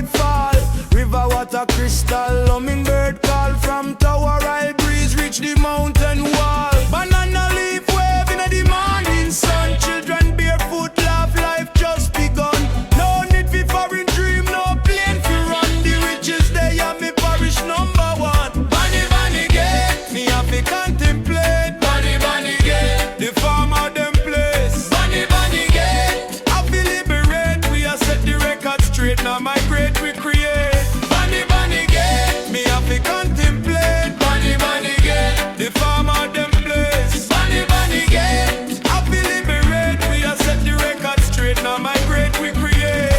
white fall. River water crystal, hummingbird call. From tower high breeze reach the mountain wall. Banana leaf wave in the morning sun. Children barefoot laugh, life just begun. No need for foreign dream, no plane for run. The riches they are me parish number one. Bonnygate, me have to contemplate. Bonnygate, the farmer them place. Bonnygate, I feel liberate. We are set the record straight. Now migrate, we create. Bonnygate, me have to contemplate. Bonnygate, the farmer them place. Bonnygate, I feel liberate. We are set the record straight. Now migrate, we create.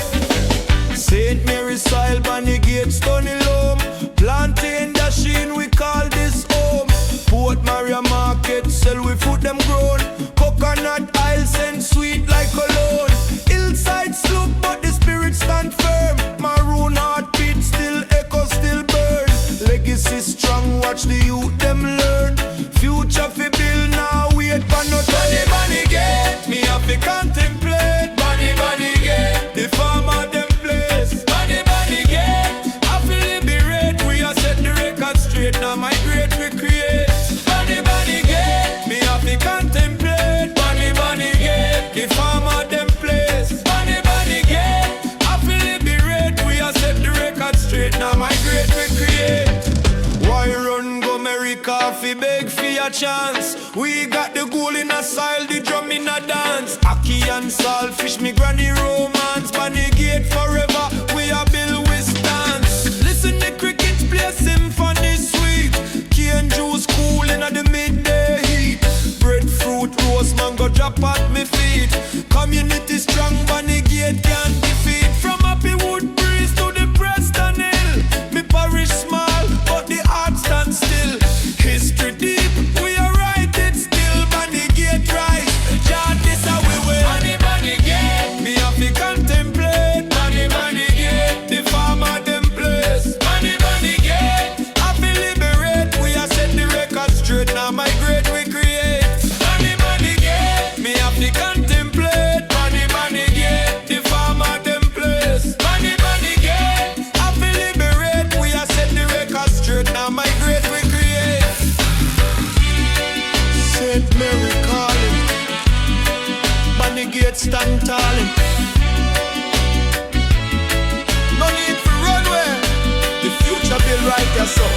St. Mary's soil, Bonnygate, stony loam. Plantain, dasheen, we call this home. Port Maria market, sell we food them grown. Coconut oil send sweet like cologne. Hillside slope, but the spirit stand firm. Maroon heartbeat still echo, still burn. Legacy strong, watch the youth them learn. Future fi build now, wait for no time. Bonnygate, me have to contemplate. Bonnygate, the farmer them place. Bonnygate, I feel liberate. We are set the record straight. Now migrate, we create. Bonnygate, me have to contemplate. Bonnygate, the farmer them place. Bonnygate, I feel liberate. We are set the record straight. Now migrate, we create. Why run go America fi beg for a chance? We got the goal in a soil, the drum in a dance. Ackee and saltfish, me granny romance. Bonnygate forever, we a build with stance. Listen the crickets play symphony sweet. Cane juice cool in the midday heat. Breadfruit, rose, mango drop at me feet. Community strong, Bonnygate can't defeat. From Happy Wood Breeze to the Preston Hill. Me parish small, but the heart stand still. History deep, we are write it still. Bonnygate rise, Jah this how we will. Bonnygate, me have to contemplate. Bonnygate, the farmer them place. Bonnygate, I feel liberate. We are set the record straight. Now migrate, we create. Bonnygate, me have to contemplate. Bonnygate, the farmer them place. Bonnygate, I feel liberate. We are set the record straight. Now migrate, we create. St. Mary calling, Bonnygate stand tallin'. No need for runway, the future build right there so.